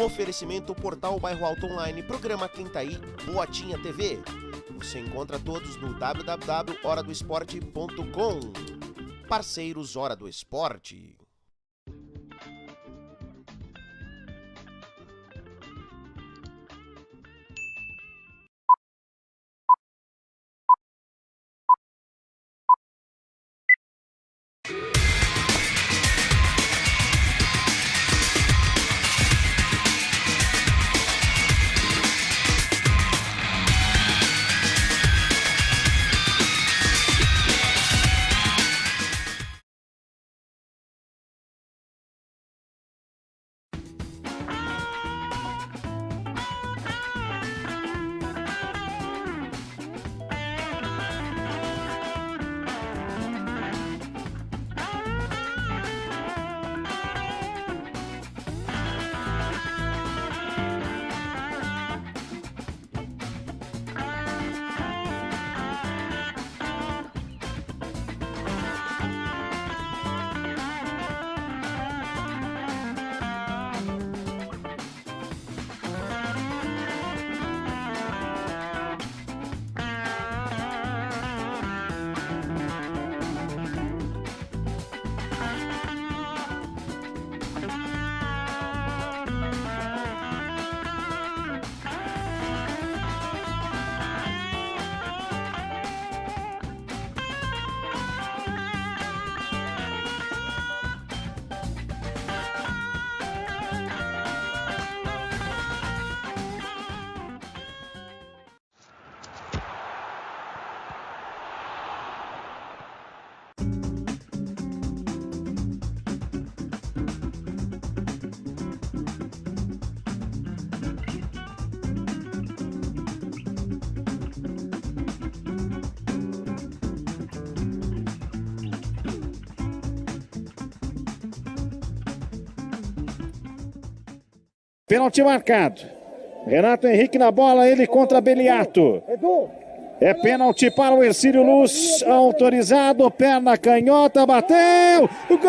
Oferecimento Portal Bairro Alto Online, programa Quem Tá Aí, Boatinha TV. Você encontra todos no www.horadoesporte.com. Parceiros Hora do Esporte. Pênalti marcado. Renato Henrique na bola, ele contra Beliato. É pênalti para o Ercílio Luz, autorizado, perna canhota, bateu, gol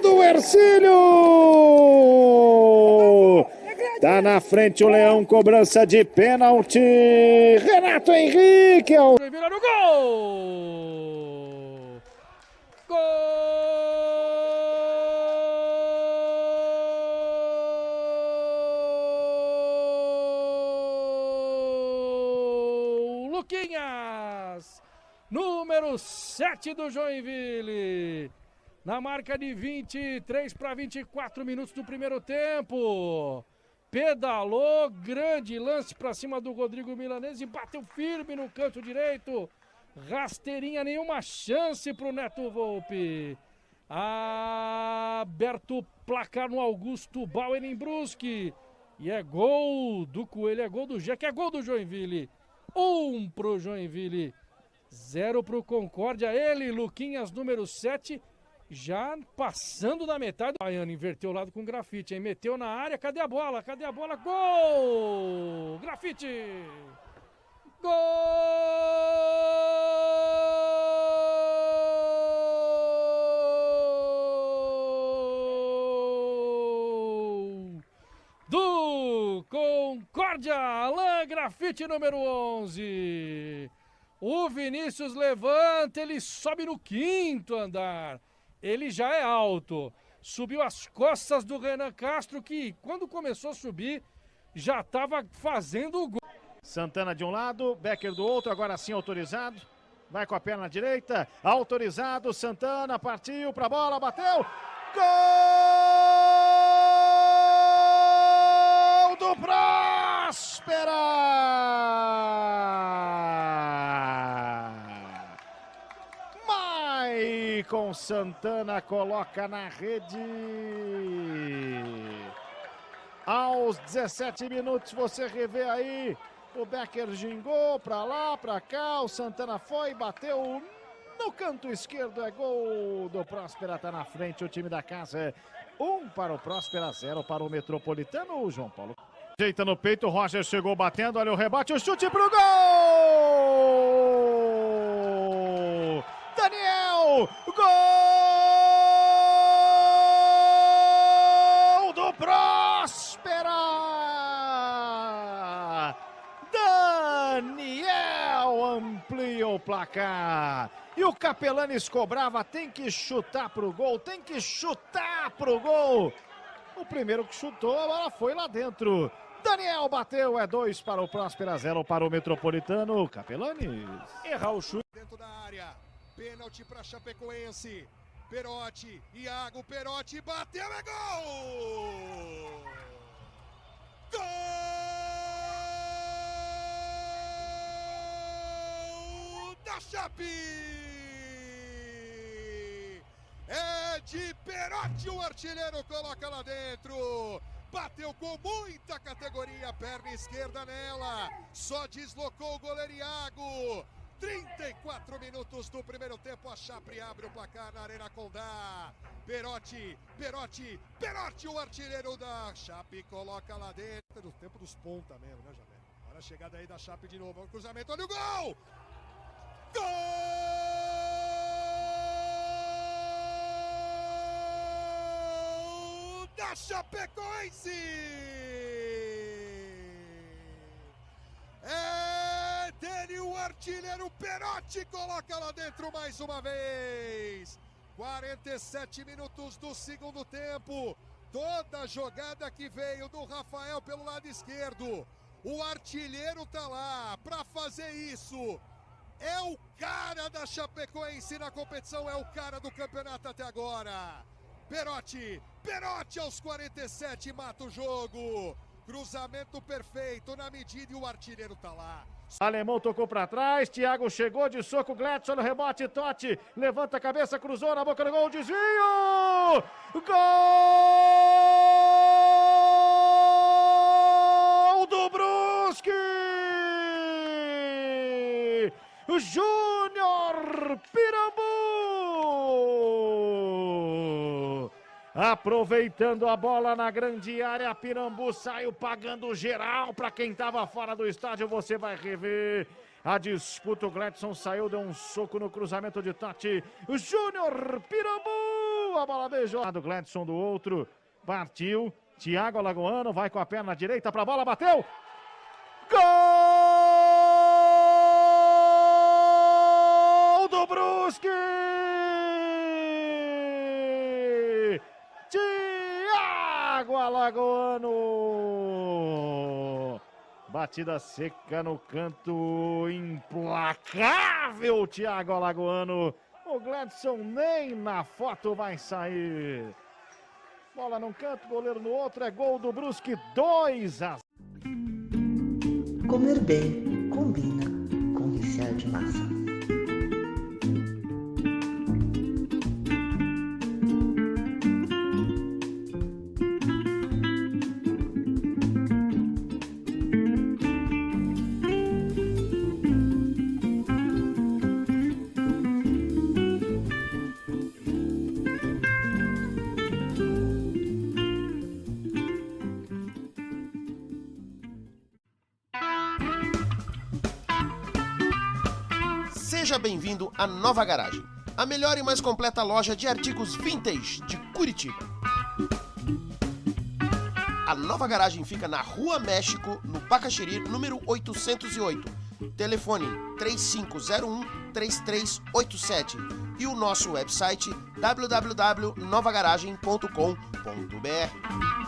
do Ercílio! Tá na frente o Leão, cobrança de pênalti, Renato Henrique! Vira no gol! Gol! Luquinhas, número 7 do Joinville, na marca de 23 para 24 minutos do primeiro tempo. Pedalou, grande lance para cima do Rodrigo Milanese e bateu firme no canto direito. Rasteirinha, nenhuma chance pro Neto Volpe. Aberto o placar no Augusto Bauer em Brusque. E é gol do Coelho, é gol do Jack, é gol do Joinville. 1 pro Joinville, 0 pro Concórdia. Ele, Luquinhas, número 7, já passando da metade. O Baiano inverteu o lado com grafite, hein? Meteu na área, cadê a bola? Cadê a bola? Gol! Grafite! Gol! Do Concórdia, Alain Grafite, número 11. O Vinícius levanta, ele sobe no 5º andar. Ele já é alto. Subiu as costas do Renan Castro, que quando começou a subir, já estava fazendo o gol. Santana de um lado, Becker do outro, agora sim autorizado. Vai com a perna direita, autorizado, Santana partiu pra bola, bateu. Gol do Próspera! Maicon Santana coloca na rede. Aos 17 minutos, você revê aí, o Becker gingou pra lá, pra cá, o Santana foi, bateu no canto esquerdo, é gol do Próspera, tá na frente o time da casa. 1 para o Próspera, 0 para o Metropolitano, o João Paulo. Ajeita no peito, o Roger chegou batendo, olha o rebate, o chute pro gol! Daniel, gol! amplia o placar. E o Capelanes cobrava, tem que chutar pro gol, tem que chutar pro gol. O primeiro que chutou, a bola foi lá dentro. Daniel bateu, é 2 para o Próspera, 0 para o Metropolitano. Capelanes erra o chute. Dentro da área, pênalti para Chapecoense. Perotti, Iago, Perotti, bateu, é gol! Gol da Chape! É de Perotti, o artilheiro coloca lá dentro. Bateu com muita categoria, perna esquerda nela. Só deslocou o goleiro Iago. 34 minutos do primeiro tempo, a Chape abre o placar na Arena Condá. Perotti, o artilheiro da Chape, coloca lá dentro. Do tempo dos ponta mesmo, né, Jamé? Olha a chegada aí da Chape de novo, o cruzamento, olha o gol! Gol da Chapecoense! É dele o artilheiro Perotti, coloca lá dentro mais uma vez. 47 minutos do segundo tempo. Toda a jogada que veio do Rafael pelo lado esquerdo. O artilheiro tá lá para fazer isso. É o cara da Chapecoense na competição, é o cara do campeonato até agora. Perotti aos 47 mata o jogo. Cruzamento perfeito na medida e o artilheiro tá lá. Alemão tocou para trás, Thiago chegou de soco, Gladson no rebote, Totti levanta a cabeça, cruzou na boca do gol, desvio! Gol do Brusque! Júnior Pirambu! Aproveitando a bola na grande área, Pirambu saiu pagando geral para quem estava fora do estádio. Você vai rever a disputa. O Gladson saiu, deu um soco no cruzamento de Totti. O Júnior Pirambu, a bola beijou do Gladson, do outro, partiu. Thiago Alagoano vai com a perna direita para a bola, bateu. Gol do Brusque! Thiago Alagoano, batida seca no canto, implacável Thiago Alagoano. O Gladson nem na foto vai sair. Bola num canto, goleiro no outro, é gol do Brusque, 2-0. Comer bem combina com viciar de massa. Seja bem-vindo à Nova Garagem, a melhor e mais completa loja de artigos vintage de Curitiba. A Nova Garagem fica na Rua México, no Bacaxiri, número 808. Telefone 3501-3387 e o nosso website www.novagaragem.com.br.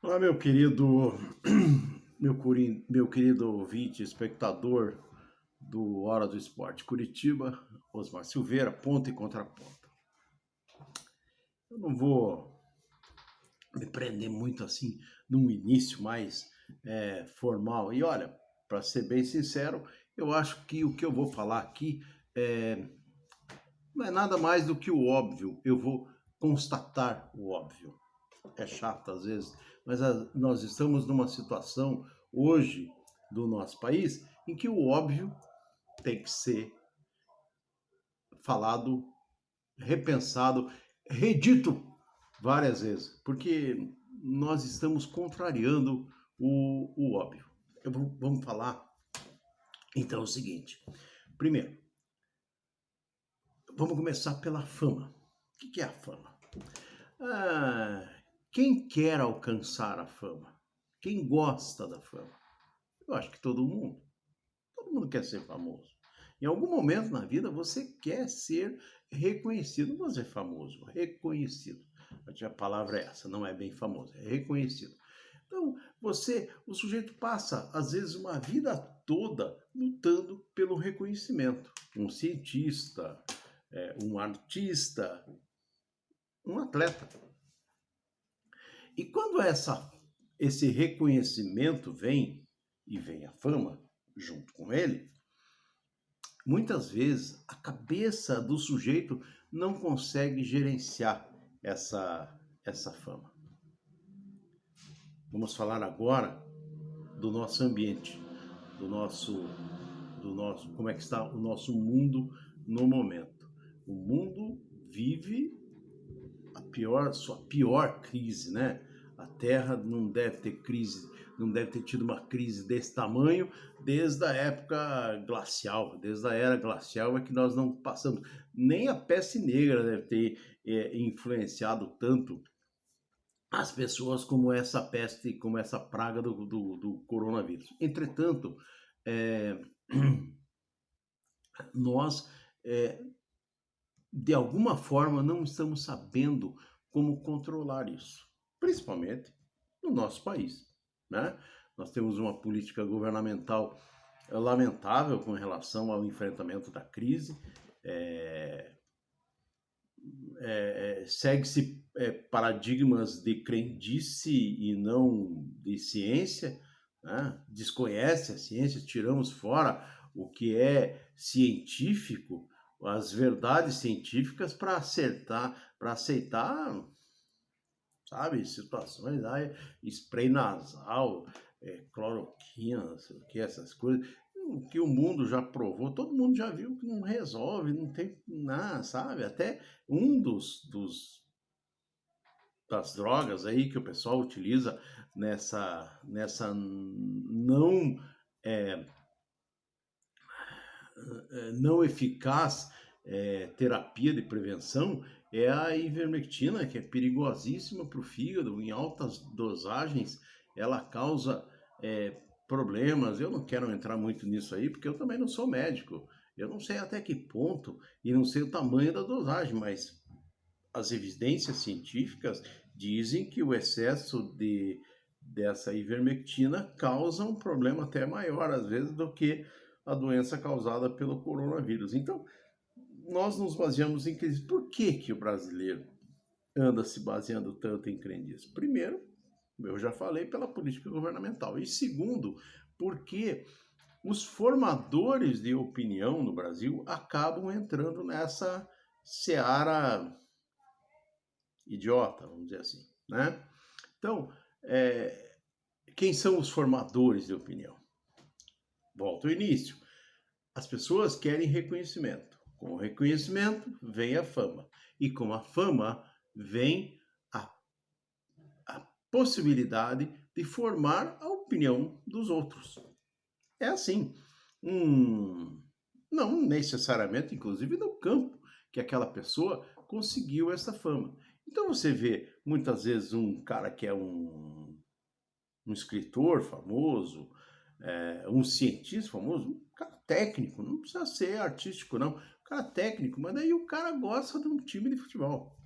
Olá, meu querido, meu querido ouvinte, espectador do Hora do Esporte Curitiba, Osmar Silveira, ponta e contraponta. Eu não vou me prender muito assim num início mais formal. E olha, para ser bem sincero, eu acho que o que eu vou falar aqui não é nada mais do que o óbvio. Eu vou constatar o óbvio. É chato às vezes, mas nós estamos numa situação hoje do nosso país em que o óbvio tem que ser falado, repensado, redito várias vezes, porque nós estamos contrariando o óbvio. Vamos falar então o seguinte. Primeiro, vamos começar pela fama. O que é a fama? Quem quer alcançar a fama? Quem gosta da fama? Eu acho que todo mundo. Todo mundo quer ser famoso. Em algum momento na vida você quer ser reconhecido. Não vou dizer famoso, reconhecido. A palavra é essa, não é bem famoso, é reconhecido. Então, o sujeito passa, às vezes, uma vida toda lutando pelo reconhecimento. Um cientista, um artista, um atleta. E quando esse reconhecimento vem, e vem a fama junto com ele, muitas vezes a cabeça do sujeito não consegue gerenciar essa fama. Vamos falar agora do nosso ambiente, do nosso como é que está o nosso mundo no momento. O mundo vive sua pior crise, né? A Terra não deve ter tido uma crise desse tamanho desde a época glacial, desde a era glacial é que nós não passamos. Nem a peste negra deve ter influenciado tanto as pessoas como essa peste, como essa praga do coronavírus. Entretanto, nós, de alguma forma, não estamos sabendo como controlar isso, principalmente no nosso país, né? Nós temos uma política governamental lamentável com relação ao enfrentamento da crise, segue-se paradigmas de crendice e não de ciência, né? Desconhece a ciência, tiramos fora o que é científico, as verdades científicas para aceitar, sabe, situações, spray nasal, cloroquina, não sei o que, essas coisas, o que o mundo já provou, todo mundo já viu que não resolve, não tem nada, sabe, até das drogas aí que o pessoal utiliza nessa não eficaz terapia de prevenção é a ivermectina, que é perigosíssima para o fígado, em altas dosagens ela causa problemas. Eu não quero entrar muito nisso aí, porque eu também não sou médico, eu não sei até que ponto e não sei o tamanho da dosagem, mas as evidências científicas dizem que o excesso dessa ivermectina causa um problema até maior, às vezes, do que a doença causada pelo coronavírus. Então, nós nos baseamos em crendices. Por que o brasileiro anda se baseando tanto em crendices? Primeiro, eu já falei, pela política governamental. E segundo, porque os formadores de opinião no Brasil acabam entrando nessa seara idiota, vamos dizer assim, né? Então, quem são os formadores de opinião? Volto ao início. As pessoas querem reconhecimento. Com o reconhecimento vem a fama. E com a fama vem a possibilidade de formar a opinião dos outros. É assim. Não necessariamente, inclusive, no campo que aquela pessoa conseguiu essa fama. Então você vê, muitas vezes, um cara que é um escritor famoso, um cientista famoso, um cara técnico, não precisa ser artístico, não. Um cara técnico, mas daí o cara gosta de um time de futebol.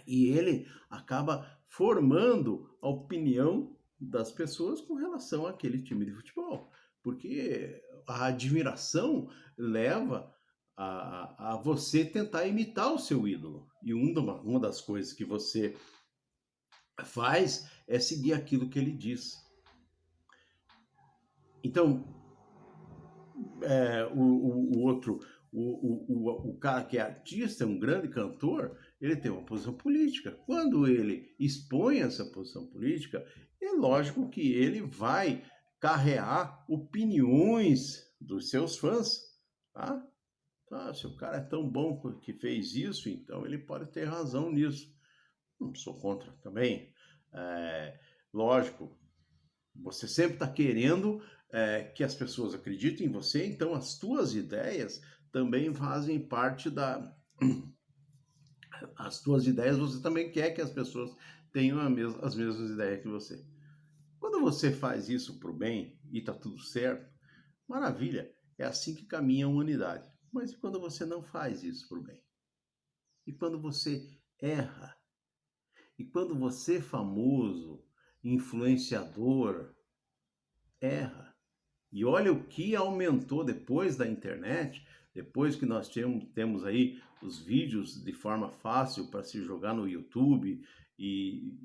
E ele acaba formando a opinião das pessoas com relação àquele time de futebol. Porque a admiração leva a você tentar imitar o seu ídolo. E uma das coisas que você faz é seguir aquilo que ele diz. Então, o cara que é artista, um grande cantor, ele tem uma posição política. Quando ele expõe essa posição política, é lógico que ele vai carrear opiniões dos seus fãs, tá? Se o cara é tão bom que fez isso, então ele pode ter razão nisso. Não sou contra também. Lógico, você sempre está querendo que as pessoas acreditem em você, então as tuas ideias também fazem parte As tuas ideias, você também quer que as pessoas tenham as mesmas ideias que você. Quando você faz isso para o bem e está tudo certo, maravilha, é assim que caminha a humanidade. Mas e quando você não faz isso para o bem? E quando você erra? E quando você, famoso, influenciador, erra? E olha o que aumentou depois da internet, depois que nós temos aí os vídeos de forma fácil para se jogar no YouTube, e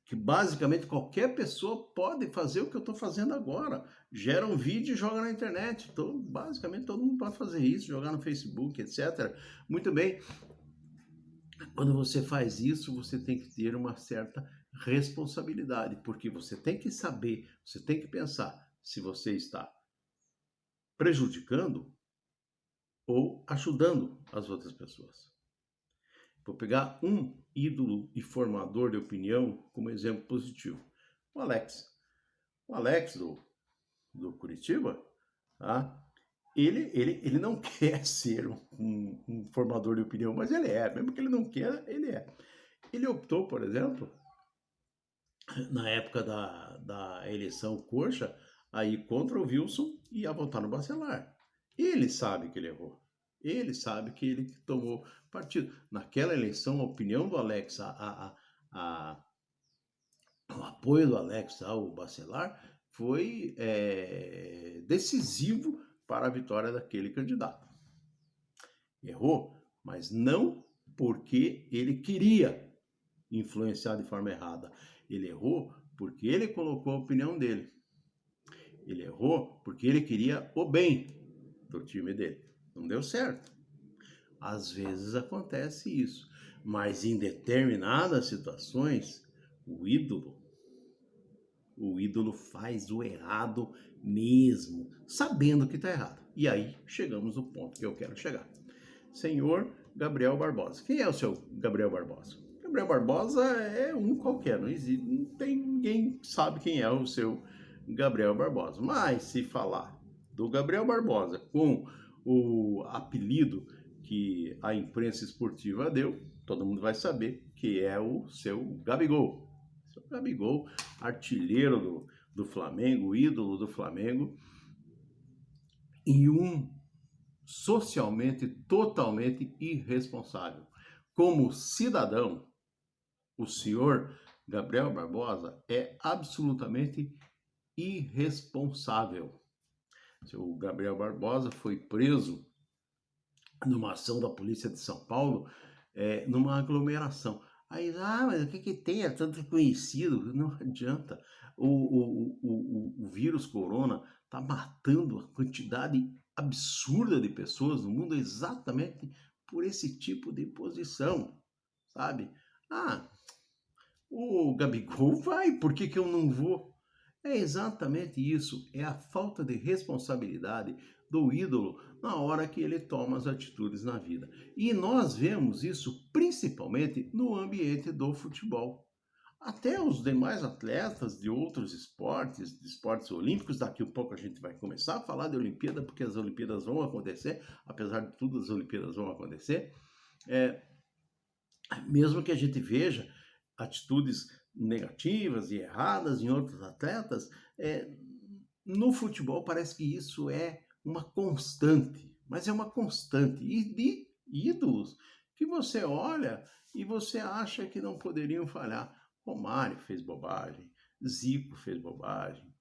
que basicamente qualquer pessoa pode fazer o que eu estou fazendo agora. Gera um vídeo e joga na internet. Então, basicamente todo mundo pode fazer isso, jogar no Facebook, etc. Muito bem. Quando você faz isso, você tem que ter uma certa responsabilidade, porque você tem que saber, você tem que pensar se você está prejudicando ou ajudando as outras pessoas. Vou pegar um ídolo e formador de opinião como exemplo positivo. O Alex. O Alex do Curitiba, tá? Ele não quer ser um formador de opinião, mas ele é. Mesmo que ele não queira, ele é. Ele optou, por exemplo, na época da eleição coxa, aí contra o Wilson e ia votar no Bacelar. Ele sabe que ele errou. Ele sabe que ele tomou partido. Naquela eleição, a opinião do Alex, o apoio do Alex ao Bacelar foi decisivo para a vitória daquele candidato. Errou, mas não porque ele queria influenciar de forma errada. Ele errou porque ele colocou a opinião dele. Ele errou porque ele queria o bem do time dele. Não deu certo. Às vezes acontece isso, mas em determinadas situações, o ídolo faz o errado mesmo, sabendo que está errado. E aí chegamos no ponto que eu quero chegar. Senhor Gabriel Barbosa. Quem é o seu Gabriel Barbosa? Gabriel Barbosa é um qualquer, não existe, não tem ninguém que sabe quem é o seu Gabriel Barbosa. Mas se falar do Gabriel Barbosa com o apelido que a imprensa esportiva deu, todo mundo vai saber que é o seu Gabigol. Seu Gabigol, artilheiro do Flamengo, ídolo do Flamengo, e um socialmente totalmente irresponsável. Como cidadão, o senhor Gabriel Barbosa é absolutamente irresponsável. O Gabriel Barbosa foi preso numa ação da polícia de São Paulo, numa aglomeração. Aí, mas o que tem? É tanto conhecido. Não adianta. O vírus corona está matando a quantidade absurda de pessoas no mundo exatamente por esse tipo de posição, sabe? O Gabigol vai, por que eu não vou? É exatamente isso, é a falta de responsabilidade do ídolo na hora que ele toma as atitudes na vida. E nós vemos isso principalmente no ambiente do futebol. Até os demais atletas de outros esportes, de esportes olímpicos, daqui a pouco a gente vai começar a falar de Olimpíada, porque as Olimpíadas vão acontecer, apesar de tudo as Olimpíadas vão acontecer. Mesmo que a gente veja atitudes negativas e erradas em outros atletas, no futebol parece que isso é uma constante, mas é uma constante. E de ídolos que você olha e você acha que não poderiam falhar. Romário fez bobagem, Zico fez bobagem,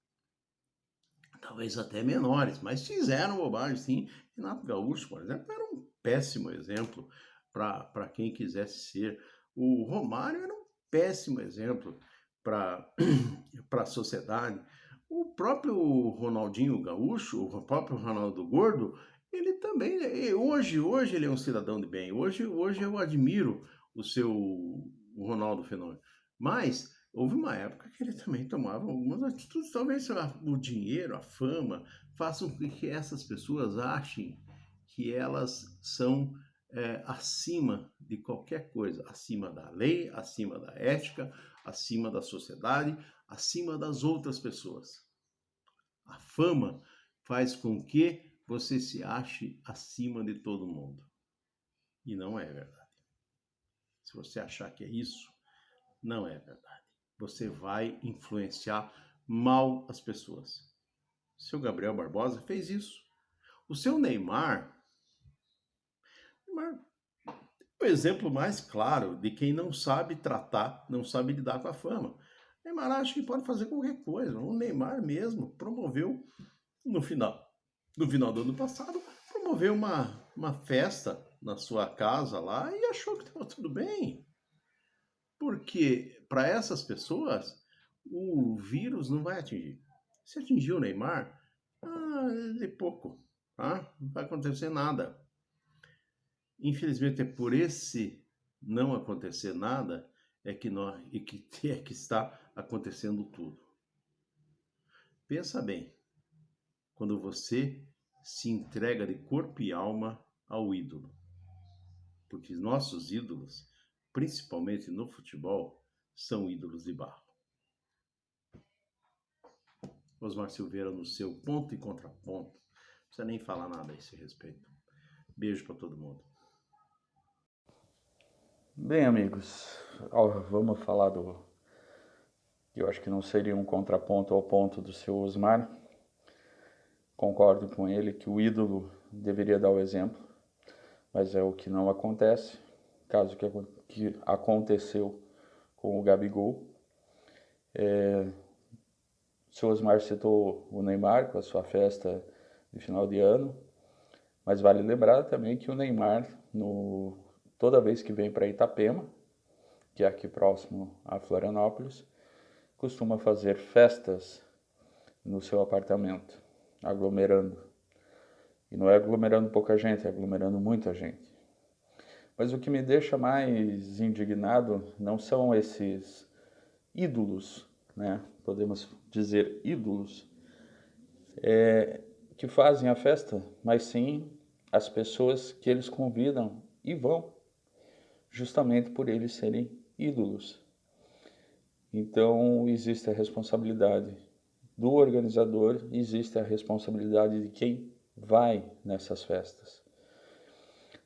talvez até menores, mas fizeram bobagem, sim. Renato Gaúcho, por exemplo, era um péssimo exemplo para quem quisesse ser. O Romário era um péssimo exemplo para a sociedade. O próprio Ronaldinho Gaúcho, o próprio Ronaldo Gordo, ele também, hoje ele é um cidadão de bem. Hoje eu admiro o Ronaldo Fenômeno. Mas houve uma época que ele também tomava algumas atitudes, talvez o dinheiro, a fama, façam com que essas pessoas achem que elas são acima de qualquer coisa, acima da lei, acima da ética, acima da sociedade, acima das outras pessoas. A fama faz com que você se ache acima de todo mundo. E não é verdade. Se você achar que é isso, não é verdade. Você vai influenciar mal as pessoas. O seu Gabriel Barbosa fez isso. O seu Neymar é o exemplo mais claro de quem não sabe tratar, não sabe lidar com a fama. O Neymar acha que pode fazer qualquer coisa. O Neymar mesmo promoveu, no final do ano passado, promoveu uma festa na sua casa lá e achou que estava tudo bem. Porque para essas pessoas, o vírus não vai atingir. Se atingir o Neymar, de pouco, tá? Não vai acontecer nada. Infelizmente, é por esse não acontecer nada que está acontecendo tudo. Pensa bem, quando você se entrega de corpo e alma ao ídolo. Porque nossos ídolos, principalmente no futebol, são ídolos de barro. Osmar Silveira no seu ponto e contraponto. Não precisa nem falar nada a esse respeito. Beijo para todo mundo. Bem, amigos, vamos falar eu acho que não seria um contraponto ao ponto do seu Osmar. Concordo com ele que o ídolo deveria dar o exemplo, mas é o que não acontece. Caso que aconteceu com o Gabigol. O seu Osmar citou o Neymar com a sua festa de final de ano, mas vale lembrar também que o Neymar, toda vez que vem para Itapema, que é aqui próximo a Florianópolis, costuma fazer festas no seu apartamento, aglomerando. E não é aglomerando pouca gente, é aglomerando muita gente. Mas o que me deixa mais indignado não são esses ídolos, né? Podemos dizer ídolos, que fazem a festa, mas sim as pessoas que eles convidam e vão, justamente por eles serem ídolos. Então, existe a responsabilidade do organizador, existe a responsabilidade de quem vai nessas festas.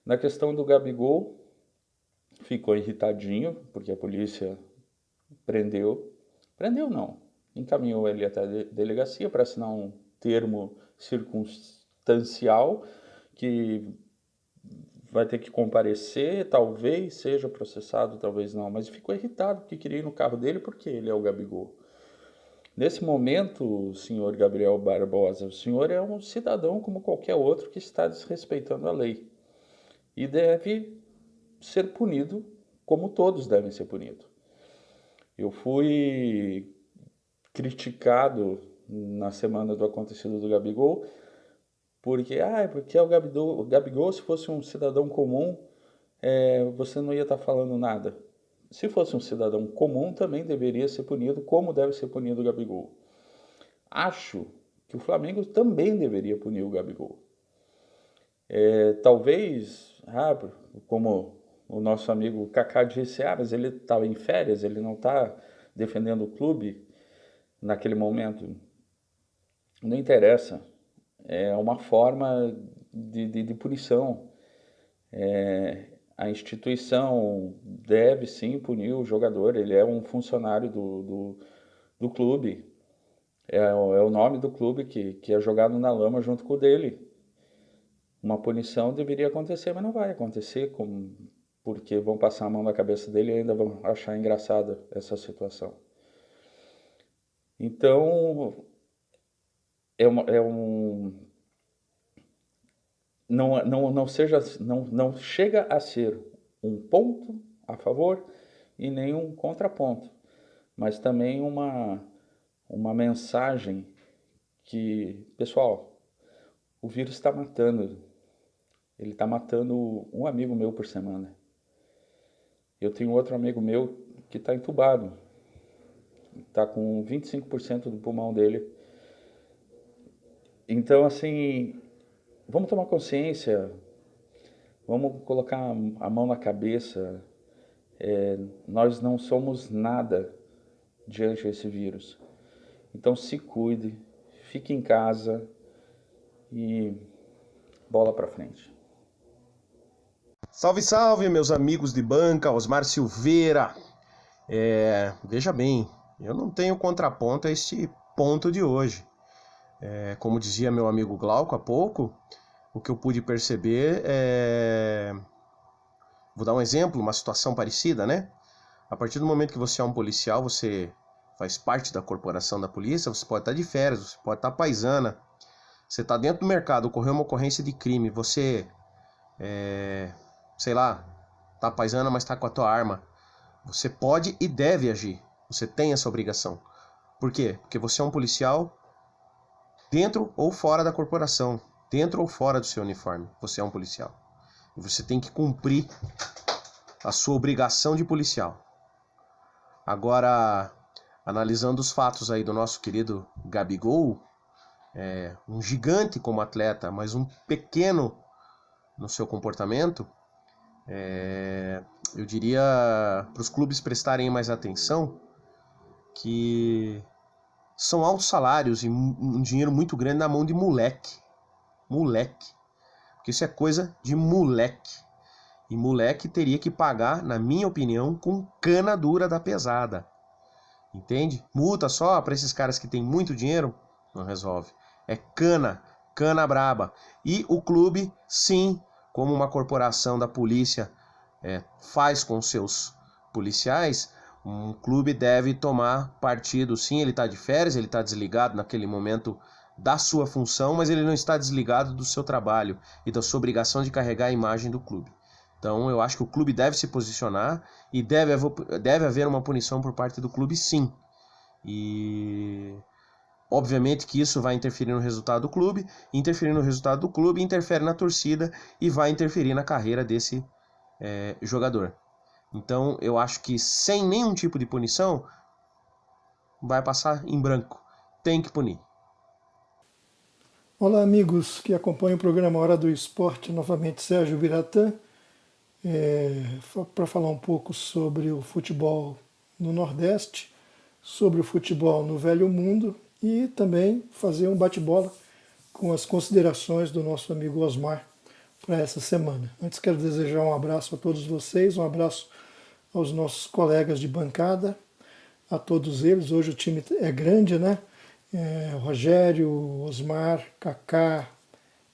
Na questão do Gabigol, ficou irritadinho, porque a polícia prendeu não, encaminhou ele até a delegacia para assinar um termo circunstancial que vai ter que comparecer, talvez seja processado, talvez não, mas ficou irritado porque queria ir no carro dele porque ele é o Gabigol. Nesse momento, senhor Gabriel Barbosa, o senhor é um cidadão como qualquer outro que está desrespeitando a lei e deve ser punido como todos devem ser punidos. Eu fui criticado na semana do acontecido do Gabigol porque é o Gabigol, se fosse um cidadão comum, você não ia estar falando nada. Se fosse um cidadão comum, também deveria ser punido como deve ser punido o Gabigol. Acho que o Flamengo também deveria punir o Gabigol. Talvez, como o nosso amigo Kaká disse, mas ele estava em férias, ele não está defendendo o clube naquele momento. Não interessa. É uma forma de punição. A instituição deve sim punir o jogador, ele é um funcionário do clube. É o nome do clube que é jogado na lama junto com o dele. Uma punição deveria acontecer, mas não vai acontecer porque vão passar a mão na cabeça dele e ainda vão achar engraçada essa situação. Então, não chega a ser um ponto a favor e nenhum contraponto, mas também uma mensagem que, pessoal, o vírus está matando. Ele está matando um amigo meu por semana. Eu tenho outro amigo meu que está entubado. Está com 25% do pulmão dele. Então, assim, vamos tomar consciência. Vamos colocar a mão na cabeça. Nós não somos nada diante desse vírus. Então, se cuide, fique em casa e bola para frente. Salve, salve, meus amigos de banca, Osmar Silveira. Veja bem, eu não tenho contraponto a este ponto de hoje. Como dizia meu amigo Glauco há pouco, o que eu pude perceber Vou dar um exemplo, uma situação parecida, né? A partir do momento que você é um policial, você faz parte da corporação da polícia, você pode estar de férias, você pode estar paisana, você está dentro do mercado, ocorreu uma ocorrência de crime, você, sei lá, tá paisana, mas tá com a tua arma. Você pode e deve agir, você tem essa obrigação. Por quê? Porque você é um policial dentro ou fora da corporação, dentro ou fora do seu uniforme, você é um policial. E você tem que cumprir a sua obrigação de policial. Agora, analisando os fatos aí do nosso querido Gabigol, um gigante como atleta, mas um pequeno no seu comportamento, eu diria para os clubes prestarem mais atenção que são altos salários e um dinheiro muito grande na mão de moleque. Porque isso é coisa de moleque. E moleque teria que pagar, na minha opinião, com cana dura da pesada. Entende? Multa só para esses caras que têm muito dinheiro, não resolve. É cana braba. E o clube, sim, como uma corporação da polícia faz com seus policiais, um clube deve tomar partido. Sim, ele está de férias, ele está desligado naquele momento da sua função, mas ele não está desligado do seu trabalho e da sua obrigação de carregar a imagem do clube. Então eu acho que o clube deve se posicionar e deve haver uma punição por parte do clube, sim. E obviamente que isso vai interferir no resultado do clube, interfere na torcida e vai interferir na carreira desse jogador. Então eu acho que sem nenhum tipo de punição vai passar em branco. Tem que punir. Olá, amigos que acompanham o programa Hora do Esporte, novamente Sérgio Biratã, para falar um pouco sobre o futebol no Nordeste, sobre o futebol no Velho Mundo e também fazer um bate-bola com as considerações do nosso amigo Osmar para essa semana. Antes quero desejar um abraço a todos vocês, um abraço aos nossos colegas de bancada, a todos eles. Hoje o time é grande, né? Rogério, Osmar, Kaká,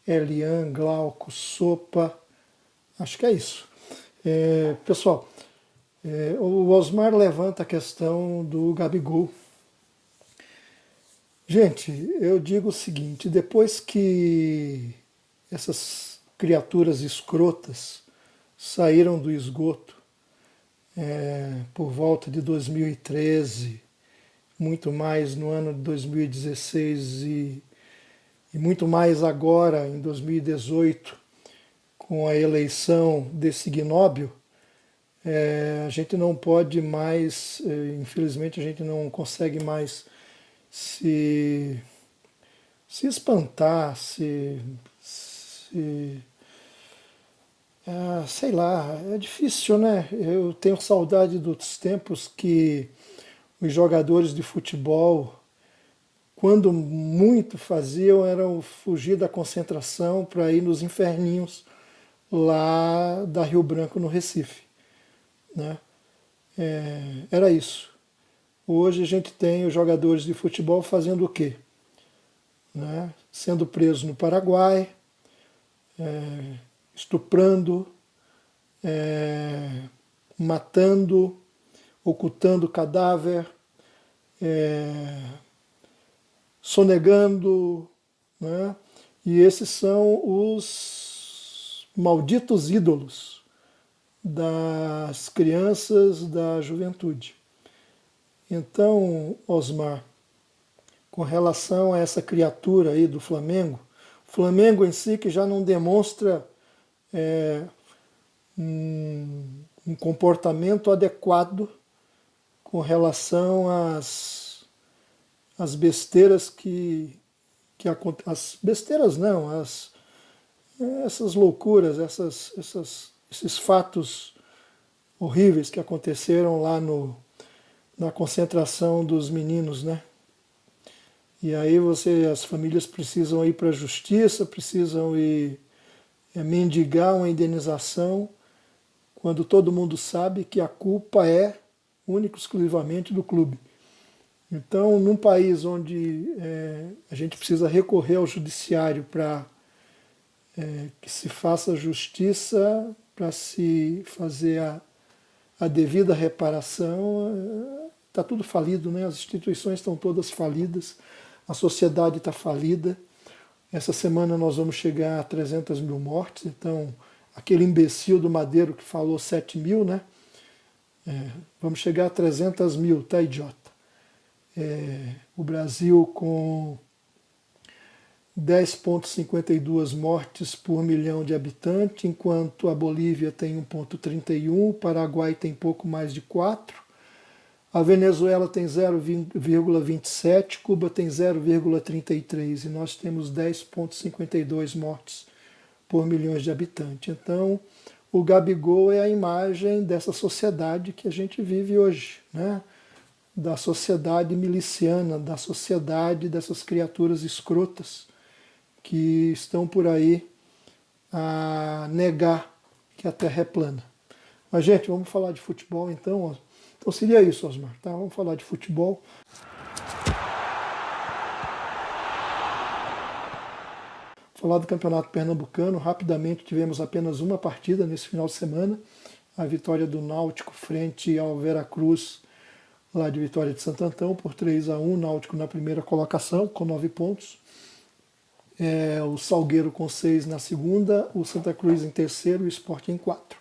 Elian, Glauco, Sopa, acho que é isso. Pessoal, o Osmar levanta a questão do Gabigol. Gente, eu digo o seguinte, depois que essas criaturas escrotas saíram do esgoto por volta de 2013, muito mais no ano de 2016 e muito mais agora em 2018, com a eleição desse gnóbio, a gente não pode mais, infelizmente a gente não consegue mais se espantar, sei lá, é difícil, né? Eu tenho saudade dos tempos que os jogadores de futebol, quando muito faziam, era fugir da concentração para ir nos inferninhos lá da Rio Branco, no Recife, né? Era isso. Hoje a gente tem os jogadores de futebol fazendo o quê? Né? Sendo presos no Paraguai, estuprando, matando, ocultando cadáver, sonegando, né? E esses são os malditos ídolos das crianças, da juventude. Então, Osmar, com relação a essa criatura aí do Flamengo, o Flamengo em si que já não demonstra um comportamento adequado com relação às besteiras as besteiras não, essas loucuras, esses fatos horríveis que aconteceram lá na concentração dos meninos, né? E aí as famílias precisam ir para a justiça, precisam ir mendigar uma indenização, quando todo mundo sabe que a culpa é única e exclusivamente do clube. Então, num país onde a gente precisa recorrer ao judiciário para que se faça justiça, para se fazer a devida reparação, está tudo falido, né? As instituições estão todas falidas, a sociedade está falida. Essa semana nós vamos chegar a 300 mil mortes, então aquele imbecil do Madeiro que falou 7 mil, né? Vamos chegar a 300 mil, tá, idiota? O Brasil com 10,52 mortes por milhão de habitantes, enquanto a Bolívia tem 1,31, o Paraguai tem pouco mais de 4, a Venezuela tem 0,27, Cuba tem 0,33 e nós temos 10,52 mortes por milhões de habitantes. Então, o Gabigol é a imagem dessa sociedade que a gente vive hoje, né? Da sociedade miliciana, da sociedade dessas criaturas escrotas que estão por aí a negar que a Terra é plana. Mas, gente, vamos falar de futebol então. Então seria isso, Osmar, tá? Vamos falar de futebol. Falar do Campeonato Pernambucano, rapidamente tivemos apenas uma partida nesse final de semana, a vitória do Náutico frente ao Veracruz, lá de Vitória de Santo Antão, por 3-1, Náutico na primeira colocação, com 9 pontos. O Salgueiro com 6 na segunda, o Santa Cruz em terceiro e o Sport em 4.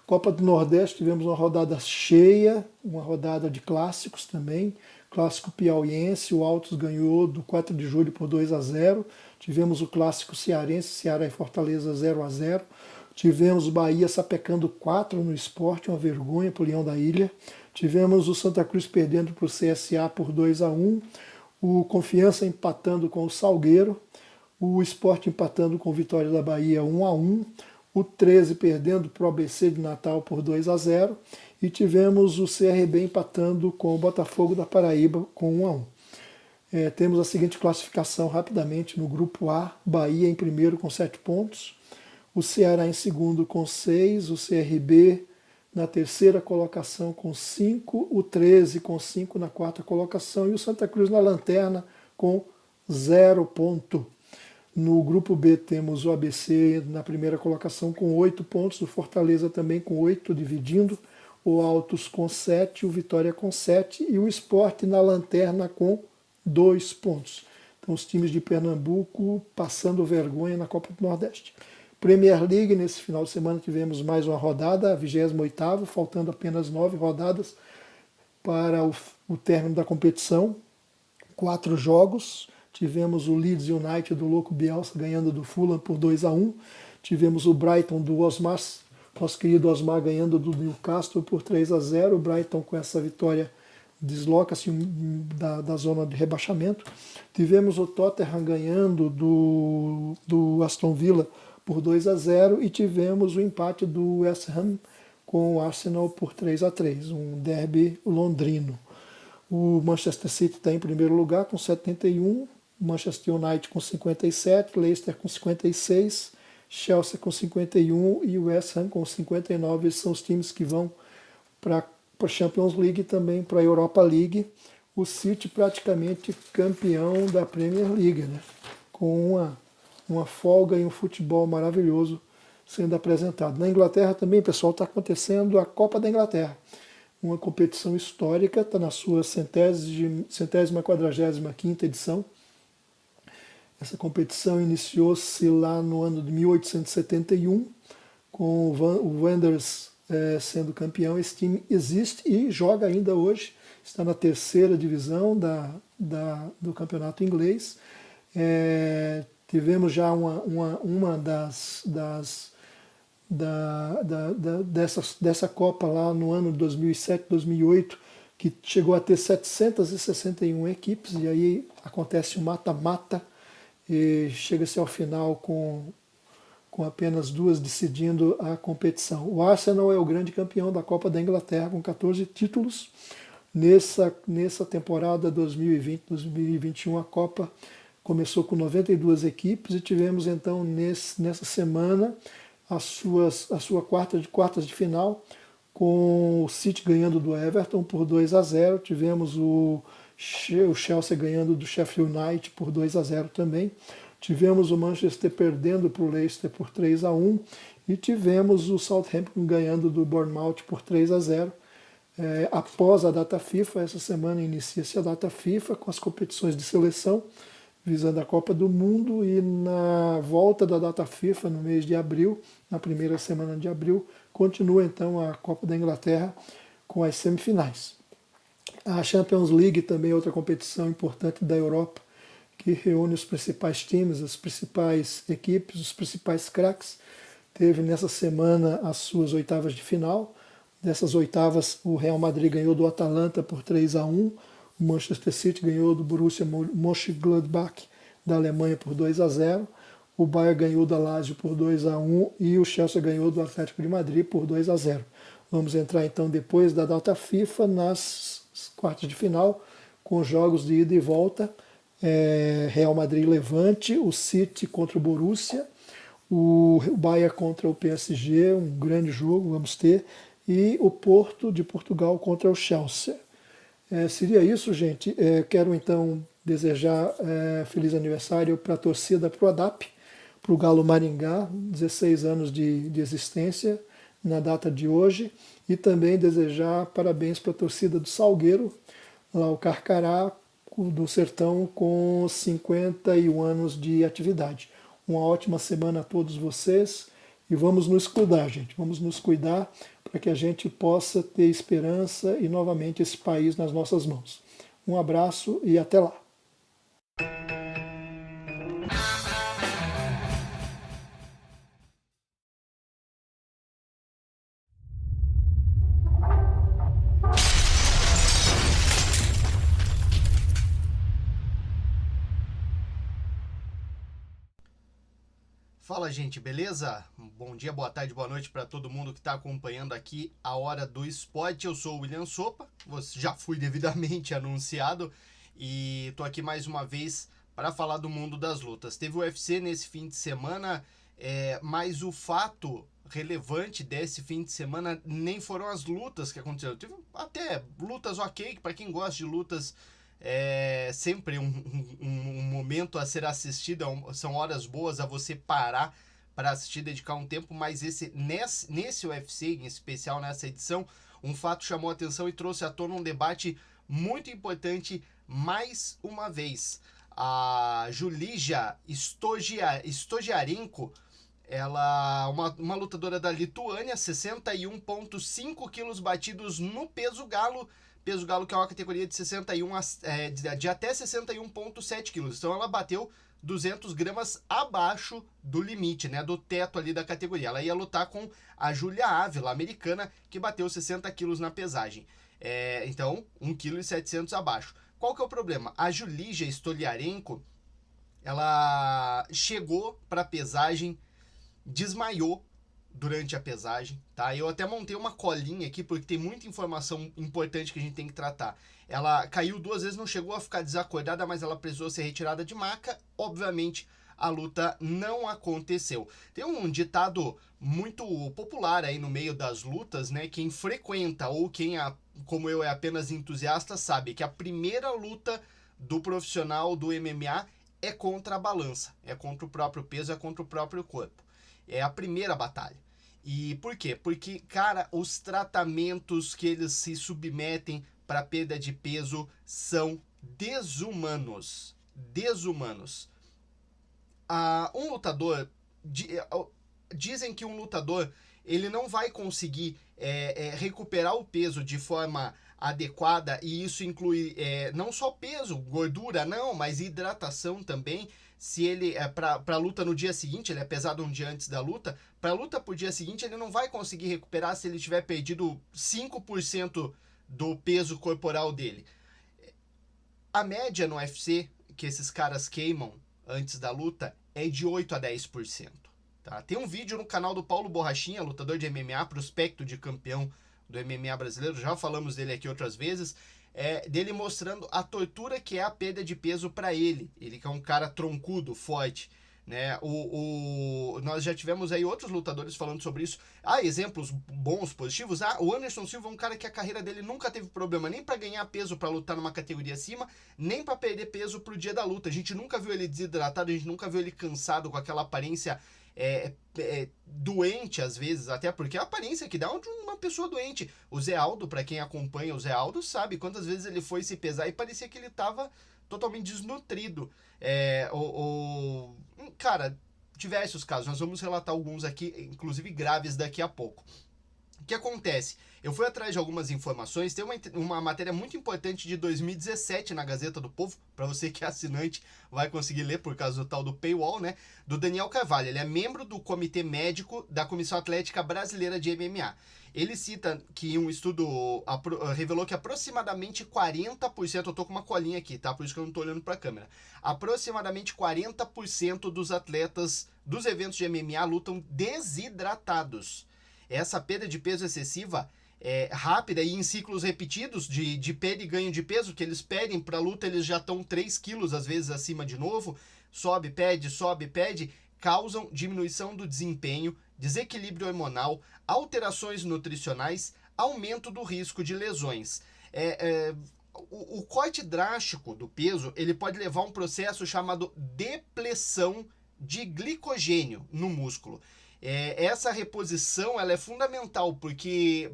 Copa do Nordeste, tivemos uma rodada cheia, uma rodada de clássicos também. Clássico piauiense, o Altos ganhou do 4 de julho por 2-0. Tivemos o clássico cearense, Ceará e Fortaleza 0-0. Tivemos o Bahia sapecando 4 no Sport, uma vergonha para o Leão da Ilha. Tivemos o Santa Cruz perdendo para o CSA por 2-1. O Confiança empatando com o Salgueiro. O Sport empatando com o Vitória da Bahia 1-1. O 13 perdendo para o ABC de Natal por 2-0. E tivemos o CRB empatando com o Botafogo da Paraíba com 1-1. Temos a seguinte classificação rapidamente no grupo A: Bahia em primeiro com 7 pontos, o Ceará em segundo com 6, o CRB na terceira colocação com 5, o 13 com 5 na quarta colocação e o Santa Cruz na lanterna com 0 ponto. No grupo B temos o ABC na primeira colocação com 8 pontos, o Fortaleza também com 8, dividindo, o Altos com 7, o Vitória com 7 e o Sport na lanterna com 2 pontos. Então os times de Pernambuco passando vergonha na Copa do Nordeste. Premier League, nesse final de semana tivemos mais uma rodada, a 28ª, faltando apenas 9 rodadas para o término da competição. 4 jogos. Tivemos o Leeds United do Louco Bielsa ganhando do Fulham por 2-1. Tivemos o Brighton do Osmar, nosso querido Osmar, ganhando do Newcastle por 3-0. O Brighton, com essa vitória, desloca-se da zona de rebaixamento. Tivemos o Tottenham ganhando do Aston Villa por 2-0 e tivemos o empate do West Ham com o Arsenal por 3-3, um derby londrino. O Manchester City está em primeiro lugar com 71, Manchester United com 57, Leicester com 56, Chelsea com 51 e o West Ham com 59. Esses são os times que vão para a Champions League e também para a Europa League. O City praticamente campeão da Premier League, né? Com uma folga e um futebol maravilhoso sendo apresentado. Na Inglaterra também, pessoal, está acontecendo a Copa da Inglaterra, uma competição histórica, está na sua 145ª edição. Essa competição iniciou-se lá no ano de 1871, com o Wanderers sendo campeão. Esse time existe e joga ainda hoje, está na 3ª divisão do campeonato inglês. Tivemos já uma dessa Copa lá no ano de 2007, 2008, que chegou a ter 761 equipes, e aí acontece o mata-mata, e chega-se ao final com apenas 2 decidindo a competição. O Arsenal é o grande campeão da Copa da Inglaterra, com 14 títulos. Nessa temporada 2020-2021, a Copa começou com 92 equipes, e tivemos então nessa semana a sua quartas de final, com o City ganhando do Everton por 2-0. Tivemos o Chelsea ganhando do Sheffield United por 2-0 também. Tivemos o Manchester perdendo para o Leicester por 3-1. E tivemos o Southampton ganhando do Bournemouth por 3-0. Após a data FIFA, essa semana inicia-se a data FIFA com as competições de seleção, visando a Copa do Mundo, e na volta da data FIFA, no mês de abril, na primeira semana de abril, continua então a Copa da Inglaterra com as semifinais. A Champions League também é outra competição importante da Europa, que reúne os principais times, as principais equipes, os principais craques. Teve nessa semana as suas oitavas de final. Dessas oitavas, o Real Madrid ganhou do Atalanta por 3-1, o Manchester City ganhou do Borussia Mönchengladbach da Alemanha por 2-0, o Bayern ganhou da Lazio por 2-1 e o Chelsea ganhou do Atlético de Madrid por 2-0. Vamos entrar então depois da data FIFA nas quartas de final, com jogos de ida e volta. Real Madrid Levante, o City contra o Borussia, o Bayern contra o PSG, um grande jogo vamos ter, e o Porto de Portugal contra o Chelsea. Seria isso, gente. Quero então desejar feliz aniversário para a torcida pro ADAP, para o Galo Maringá, 16 anos de existência na data de hoje, e também desejar parabéns para a torcida do Salgueiro, lá o Carcará do Sertão, com 51 anos de atividade. Uma ótima semana a todos vocês, e vamos nos cuidar, gente. Vamos nos cuidar para que a gente possa ter esperança e novamente esse país nas nossas mãos. Um abraço e até lá. Fala, gente, beleza? Bom dia, boa tarde, boa noite para todo mundo que está acompanhando aqui a Hora do Esporte. Eu sou o William Sopa, já fui devidamente anunciado e estou aqui mais uma vez para falar do mundo das lutas. Teve o UFC nesse fim de semana, mas o fato relevante desse fim de semana nem foram as lutas que aconteceram. Teve até lutas ok, para quem gosta de lutas, sempre um momento a ser assistido, são horas boas a você parar para assistir, dedicar um tempo, mas nesse UFC, em especial nessa edição, um fato chamou a atenção e trouxe à tona um debate muito importante mais uma vez. A Julija Stojarenko, ela uma lutadora da Lituânia, 61,5 quilos batidos no peso galo que é uma categoria de 61 de até 61,7 quilos. Então ela bateu 200 gramas abaixo do limite, né, do teto ali da categoria. Ela ia lutar com a Julia Ávila, americana, que bateu 60 quilos na pesagem. Então, 1,7 kg abaixo. Qual que é o problema? A Julija Stojarenko, ela chegou para a pesagem, desmaiou durante a pesagem, tá? Eu até montei uma colinha aqui, porque tem muita informação importante que a gente tem que tratar. Ela caiu 2 vezes, não chegou a ficar desacordada, mas ela precisou ser retirada de maca. Obviamente, a luta não aconteceu. Tem um ditado muito popular aí no meio das lutas, né? Quem frequenta ou quem, como eu, é apenas entusiasta, sabe que a primeira luta do profissional do MMA é contra a balança, é contra o próprio peso, é contra o próprio corpo. É a primeira batalha. E por quê? Porque, cara, os tratamentos que eles se submetem para perda de peso são desumanos. Desumanos. Um lutador... Dizem que um lutador ele não vai conseguir recuperar o peso de forma adequada, e isso inclui não só peso, gordura não, mas hidratação também. Se ele para a luta no dia seguinte, ele é pesado um dia antes da luta, para a luta pro dia seguinte ele não vai conseguir recuperar se ele tiver perdido 5% do peso corporal dele. A média no UFC que esses caras queimam antes da luta é de 8 a 10%. Tá? Tem um vídeo no canal do Paulo Borrachinha, lutador de MMA, prospecto de campeão do MMA brasileiro, já falamos dele aqui outras vezes, dele mostrando a tortura que é a perda de peso para ele. Ele que é um cara troncudo, forte, né? Nós já tivemos aí outros lutadores falando sobre isso. Exemplos bons, positivos. O Anderson Silva é um cara que a carreira dele nunca teve problema nem para ganhar peso para lutar numa categoria acima, nem para perder peso pro dia da luta. A gente nunca viu ele desidratado, a gente nunca viu ele cansado com aquela aparência doente às vezes, até porque a aparência que dá de uma pessoa doente. O Zé Aldo, para quem acompanha o Zé Aldo, sabe quantas vezes ele foi se pesar e parecia que ele tava totalmente desnutrido. Cara, diversos casos, nós vamos relatar alguns aqui, inclusive graves daqui a pouco. O que acontece? Eu fui atrás de algumas informações, tem uma matéria muito importante de 2017 na Gazeta do Povo, para você que é assinante vai conseguir ler por causa do tal do paywall, né? Do Daniel Carvalho, ele é membro do Comitê Médico da Comissão Atlética Brasileira de MMA. Ele cita que um estudo revelou que aproximadamente 40%, eu tô com uma colinha aqui, tá? Por isso que eu não tô olhando pra câmera. Aproximadamente 40% dos atletas dos eventos de MMA lutam desidratados. Essa perda de peso excessiva rápida e em ciclos repetidos de perda e ganho de peso, que eles pedem para luta, eles já estão 3 quilos às vezes acima de novo, sobe, pede, causam diminuição do desempenho, desequilíbrio hormonal, alterações nutricionais, aumento do risco de lesões. O corte drástico do peso, ele pode levar a um processo chamado depleção de glicogênio no músculo. Essa reposição ela é fundamental, porque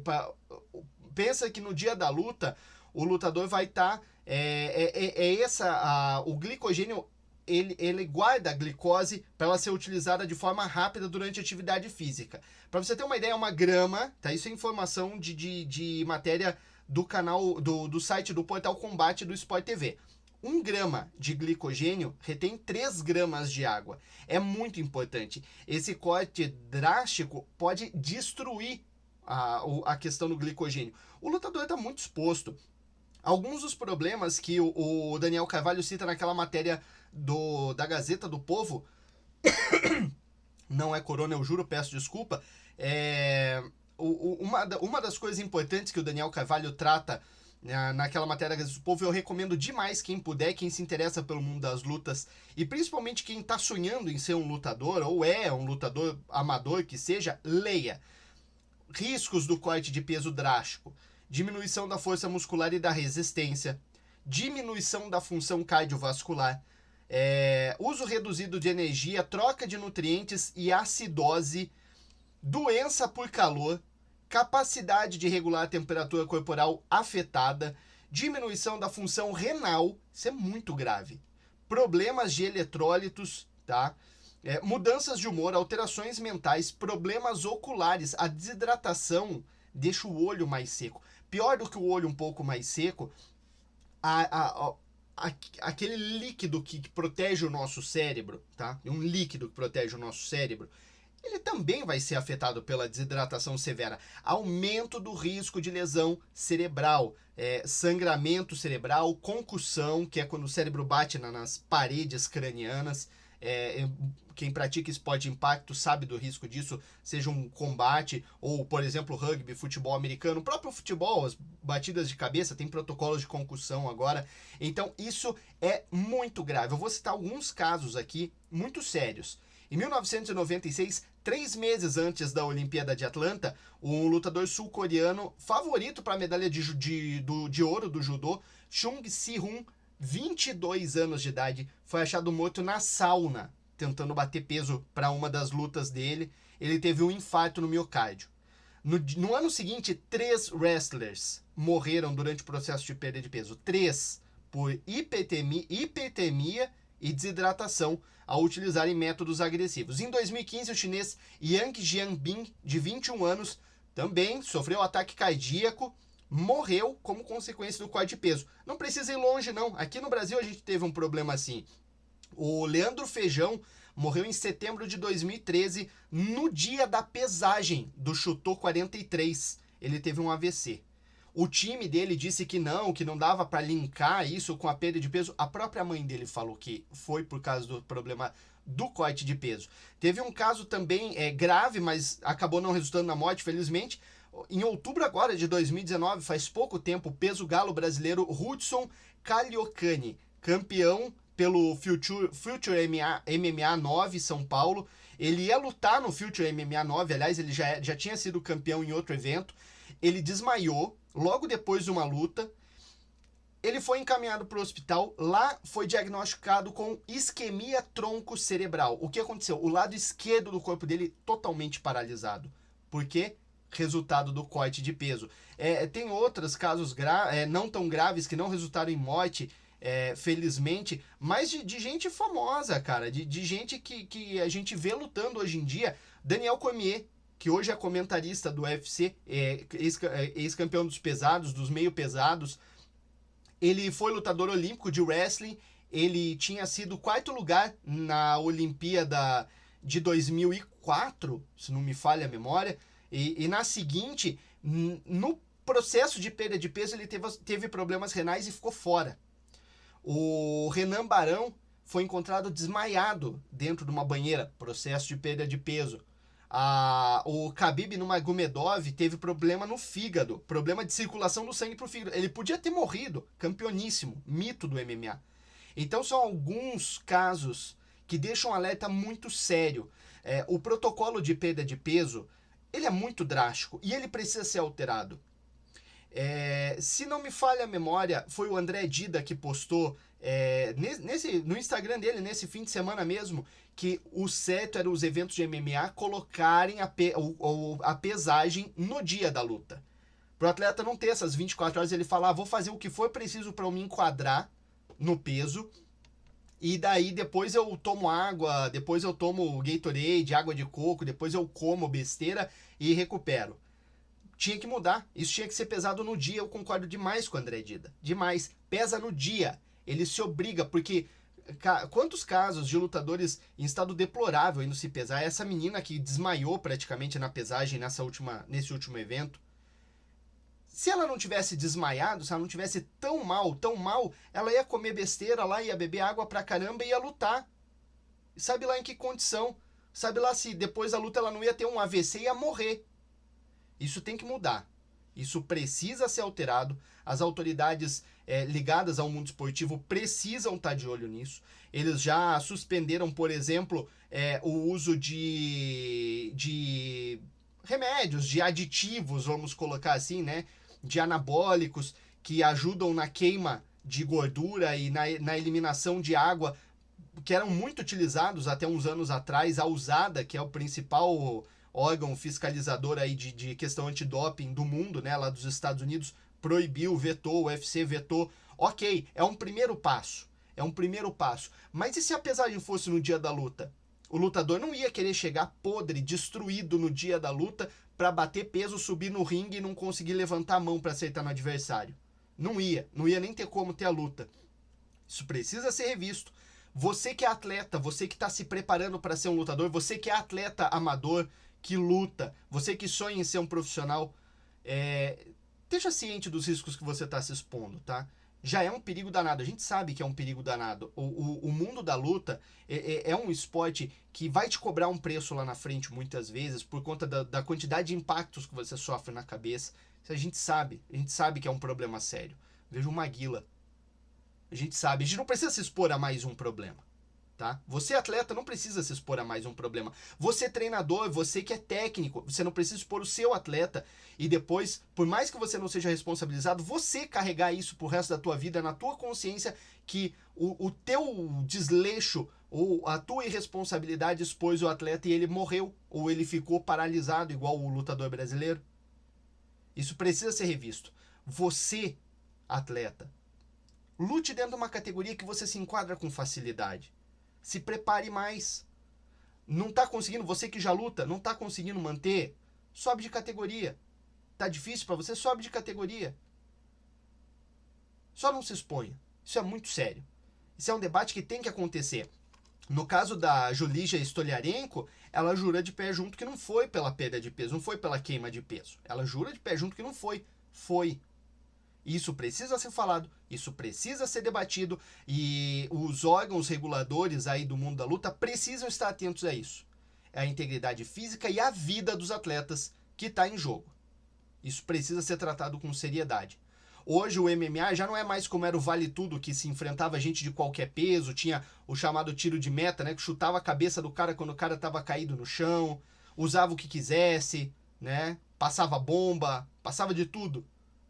pensa que no dia da luta o lutador vai estar o glicogênio ele guarda a glicose para ela ser utilizada de forma rápida durante a atividade física. Para você ter uma ideia, uma grama, tá? Isso é informação de matéria do canal do site do Portal Combate do Sport TV. 1 grama de glicogênio retém 3 gramas de água. É muito importante. Esse corte drástico pode destruir a questão do glicogênio. O lutador está muito exposto. Alguns dos problemas que o Daniel Carvalho cita naquela matéria da Gazeta do Povo, não é corona, eu juro, peço desculpa, uma das coisas importantes que o Daniel Carvalho trata naquela matéria da Gazeta do Povo, eu recomendo demais quem puder, quem se interessa pelo mundo das lutas, e principalmente quem está sonhando em ser um lutador, ou é um lutador amador que seja, leia. Riscos do corte de peso drástico: diminuição da força muscular e da resistência, diminuição da função cardiovascular, uso reduzido de energia, troca de nutrientes e acidose, doença por calor, capacidade de regular a temperatura corporal afetada, diminuição da função renal, isso é muito grave, problemas de eletrólitos, tá? Mudanças de humor, alterações mentais, problemas oculares. A desidratação deixa o olho mais seco. Pior do que o olho um pouco mais seco, aquele líquido que protege o nosso cérebro, tá? Um líquido que protege o nosso cérebro, ele também vai ser afetado pela desidratação severa. Aumento do risco de lesão cerebral, sangramento cerebral, concussão, que é quando o cérebro bate nas paredes cranianas. Quem pratica esporte de impacto sabe do risco disso, seja um combate ou, por exemplo, rugby, futebol americano, o próprio futebol, as batidas de cabeça, tem protocolos de concussão agora. Então isso é muito grave. Eu vou citar alguns casos aqui muito sérios. Em 1996, 3 meses antes da Olimpíada de Atlanta, um lutador sul-coreano favorito para a medalha de ouro do judô, Chung Si-hun, 22 anos de idade, foi achado morto na sauna, tentando bater peso para uma das lutas dele. ele teve um infarto no miocárdio. No ano seguinte, 3 wrestlers morreram durante o processo de perda de peso. 3 por hipertermia e desidratação ao utilizarem métodos agressivos. Em 2015, o chinês Yang Jianbing, de 21 anos, também sofreu ataque cardíaco, morreu como consequência do corte de peso. Não precisa ir longe, não. Aqui no Brasil a gente teve um problema assim. O Leandro Feijão morreu em setembro de 2013, no dia da pesagem do Chutô 43. Ele teve um AVC. O time dele disse que não dava para linkar isso com a perda de peso. A própria mãe dele falou que foi por causa do problema do corte de peso. Teve um caso também grave, mas acabou não resultando na morte, felizmente. Em outubro agora de 2019, faz pouco tempo, o peso galo brasileiro Hudson Cagliocani, campeão pelo Future MMA 9 São Paulo. Ele ia lutar no Future MMA 9, aliás, ele já tinha sido campeão em outro evento. Ele desmaiou logo depois de uma luta. Ele foi encaminhado para o hospital. Lá foi diagnosticado com isquemia tronco-cerebral. O que aconteceu? O lado esquerdo do corpo dele totalmente paralisado. Por quê? Resultado do corte de peso. Tem outros casos não tão graves que não resultaram em morte, felizmente, mas de gente famosa, cara, de gente que a gente vê lutando hoje em dia. Daniel Cormier, que hoje é comentarista do UFC, ex-campeão dos pesados, dos meio pesados. Ele foi lutador olímpico de wrestling. Ele tinha sido 4º lugar na Olimpíada de 2004, se não me falha a memória. E na seguinte, no processo de perda de peso, ele teve problemas renais e ficou fora. O Renan Barão foi encontrado desmaiado dentro de uma banheira, processo de perda de peso. O Khabib Nurmagomedov teve problema no fígado, problema de circulação do sangue para o fígado. Ele podia ter morrido, campeoníssimo, mito do MMA. Então são alguns casos que deixam um alerta muito sério. O protocolo de perda de peso, ele é muito drástico e ele precisa ser alterado. Se não me falha a memória, foi o André Dida que postou no Instagram dele, nesse fim de semana mesmo, que o certo era os eventos de MMA colocarem a pesagem no dia da luta. Para o atleta não ter essas 24 horas, ele falar, vou fazer o que for preciso para eu me enquadrar no peso, e daí depois eu tomo água, depois eu tomo Gatorade, água de coco, depois eu como besteira e recupero. Tinha que mudar, isso tinha que ser pesado no dia. Eu concordo demais com o André Dida, demais. Pesa no dia, ele se obriga, porque quantos casos de lutadores em estado deplorável indo se pesar? Essa menina que desmaiou praticamente na pesagem nesse último evento. Se ela não tivesse desmaiado, se ela não tivesse tão mal, ela ia comer besteira lá, ia beber água pra caramba e ia lutar. Sabe lá em que condição? Sabe lá se depois da luta ela não ia ter um AVC e ia morrer. Isso tem que mudar. Isso precisa ser alterado. As autoridades ligadas ao mundo esportivo precisam estar de olho nisso. Eles já suspenderam, por exemplo, o uso de remédios, de aditivos, vamos colocar assim, né? De anabólicos que ajudam na queima de gordura e na eliminação de água, que eram muito utilizados até uns anos atrás. A USADA, que é o principal órgão fiscalizador aí de questão antidoping do mundo, né, lá dos Estados Unidos, proibiu, vetou, o UFC vetou. Ok, é um primeiro passo. Mas e se a pesagem fosse no dia da luta? O lutador não ia querer chegar podre, destruído no dia da luta para bater peso, subir no ringue e não conseguir levantar a mão para acertar no adversário. Não ia nem ter como ter a luta. Isso precisa ser revisto. Você que é atleta, você que está se preparando para ser um lutador, você que é atleta amador, que luta, você que sonha em ser um profissional, esteja ciente dos riscos que você está se expondo, tá? Já é um perigo danado, a gente sabe que é um perigo danado. O mundo da luta é um esporte que vai te cobrar um preço lá na frente muitas vezes por conta da quantidade de impactos que você sofre na cabeça. Isso a gente sabe que é um problema sério. Veja o Maguila. A gente não precisa se expor a mais um problema. Tá? Você atleta não precisa se expor a mais um problema. Você treinador, você que é técnico, você não precisa expor o seu atleta e depois, por mais que você não seja responsabilizado, você carregar isso pro resto da tua vida na tua consciência, que o teu desleixo Ou a tua irresponsabilidade expôs o atleta e ele morreu, ou ele ficou paralisado igual o lutador brasileiro. Isso precisa ser revisto. Você, atleta, lute dentro de uma categoria que você se enquadra com facilidade. Se prepare mais. Não tá conseguindo, você que já luta, não tá conseguindo manter, sobe de categoria. Tá difícil para você, sobe de categoria. Só não se exponha. Isso é muito sério. Isso é um debate que tem que acontecer. No caso da Julija Stoliarenko, ela jura de pé junto que não foi pela perda de peso, não foi pela queima de peso. Ela jura de pé junto que não foi. Foi. Isso precisa ser falado, isso precisa ser debatido e os órgãos reguladores aí do mundo da luta precisam estar atentos a isso. É a integridade física e a vida dos atletas que está em jogo. Isso precisa ser tratado com seriedade. Hoje o MMA já não é mais como era o Vale Tudo, que se enfrentava gente de qualquer peso, tinha o chamado tiro de meta, né, que chutava a cabeça do cara quando o cara estava caído no chão, usava o que quisesse, né, passava bomba, passava de tudo.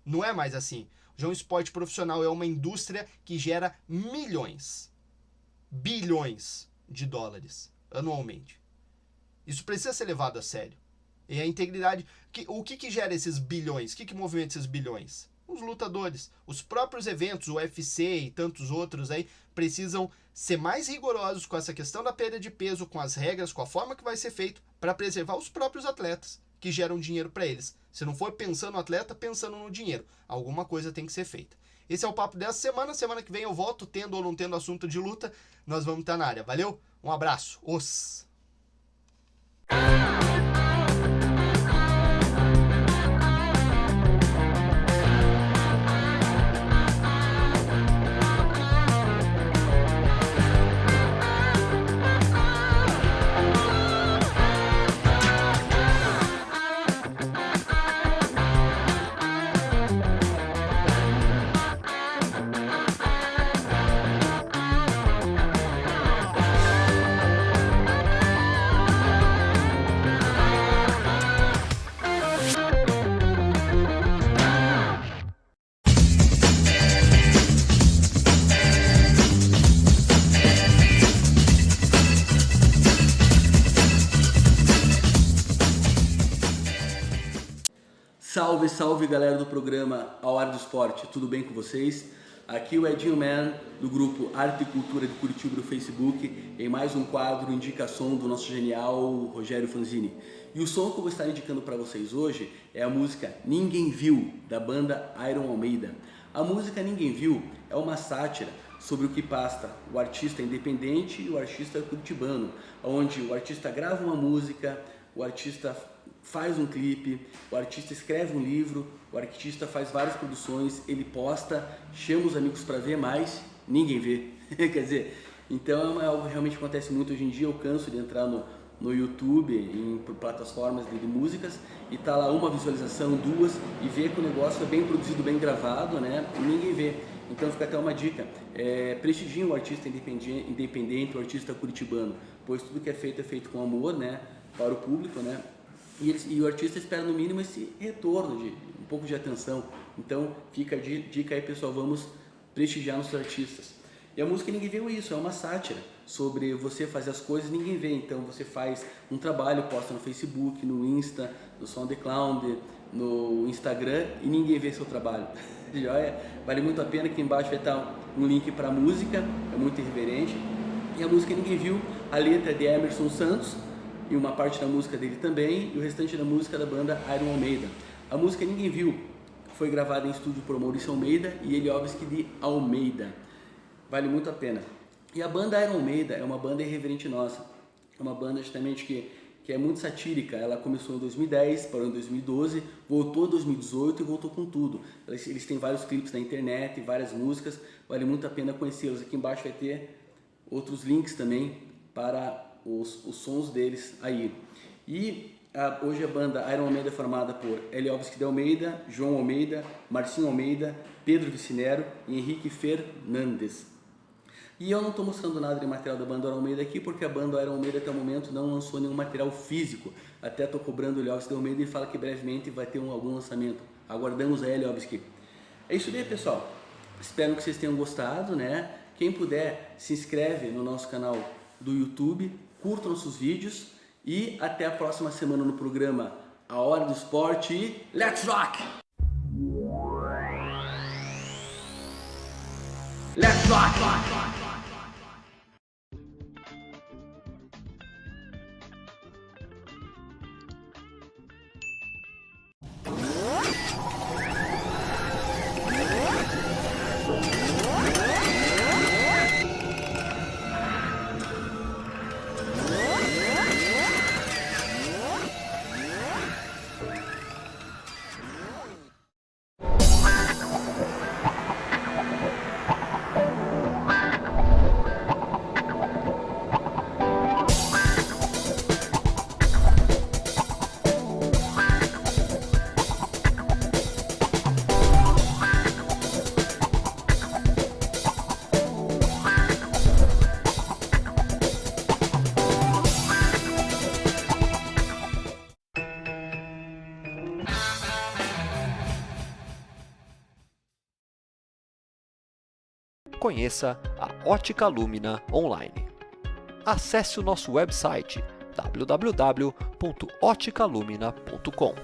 Não é mais assim. Já um esporte profissional é uma indústria que gera milhões, bilhões de dólares anualmente. Isso precisa ser levado a sério. E a integridade... O que gera esses bilhões? O que movimenta esses bilhões? Os lutadores. Os próprios eventos, o UFC e tantos outros aí, precisam ser mais rigorosos com essa questão da perda de peso, com as regras, com a forma que vai ser feito, para preservar os próprios atletas, que geram dinheiro para eles. Se não for pensando no atleta, pensando no dinheiro. Alguma coisa tem que ser feita. Esse é o papo dessa semana. Semana que vem eu volto, tendo ou não tendo assunto de luta. Nós vamos estar na área. Valeu? Um abraço. Salve, salve galera do programa A Hora do Esporte, tudo bem com vocês? Aqui o Edinho Man, do grupo Arte e Cultura de Curitiba do Facebook, em mais um quadro Indicação do nosso genial Rogério Fanzini. E o som que eu vou estar indicando para vocês hoje é a música Ninguém Viu, da banda Iron Almeida. A música Ninguém Viu é uma sátira sobre o que passa o artista independente e o artista curitibano, onde o artista grava uma música, o artista faz um clipe, o artista escreve um livro, o artista faz várias produções, ele posta, chama os amigos para ver, mas ninguém vê. Quer dizer, então é algo que realmente acontece muito hoje em dia. Eu canso de entrar no YouTube, em plataformas de músicas, e tá lá uma visualização, duas, e ver que o negócio é bem produzido, bem gravado, né? E ninguém vê. Então fica até uma dica, prestigiem o artista independente, o artista curitibano, pois tudo que é feito com amor, né? Para o público, né? E o artista espera no mínimo esse retorno de um pouco de atenção. Então fica a dica aí, pessoal, vamos prestigiar nossos artistas. E a música Ninguém Viu isso, é uma sátira sobre você fazer as coisas e ninguém vê. Então você faz um trabalho, posta no Facebook, no Insta, no SoundCloud, no Instagram e ninguém vê seu trabalho. Joia? Vale muito a pena. Aqui embaixo vai estar um link para a música, é muito irreverente. E a música Ninguém Viu, a letra é de Emerson Santos, e uma parte da música dele também, e o restante da música da banda Iron Almeida. A música Ninguém Viu foi gravada em estúdio por Maurício Almeida e Eliovski de Almeida. Vale muito a pena. E a banda Iron Almeida é uma banda irreverente nossa. É uma banda justamente que é muito satírica. Ela começou em 2010, parou em 2012, voltou em 2018 e voltou com tudo. Eles têm vários clipes na internet, várias músicas. Vale muito a pena conhecê-los. Aqui embaixo vai ter outros links também para os sons deles aí. E hoje a banda Iron Almeida é formada por Eliovski de Almeida, João Almeida, Marcinho Almeida, Pedro Vicinero e Henrique Fernandes. E eu não estou mostrando nada de material da banda Iron Almeida aqui, porque a banda Iron Almeida até o momento não lançou nenhum material físico. Até estou cobrando o Eliovski de Almeida e fala que brevemente vai ter algum lançamento. Aguardamos a Eliovski. É isso daí, pessoal. Espero que vocês tenham gostado, né? Quem puder, se inscreve no nosso canal do YouTube, curtam nossos vídeos e até a próxima semana no programa A Hora do Esporte e Let's Rock! Let's rock! Conheça a Ótica Lumina online. Acesse o nosso website www.oticalumina.com.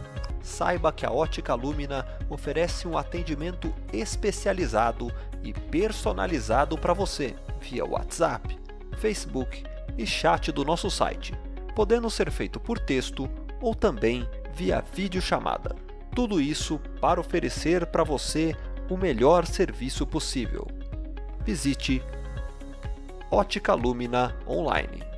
Saiba que a Ótica Lumina oferece um atendimento especializado e personalizado para você via WhatsApp, Facebook e chat do nosso site, podendo ser feito por texto ou também via videochamada. Tudo isso para oferecer para você o melhor serviço possível. Visite Ótica Lumina online.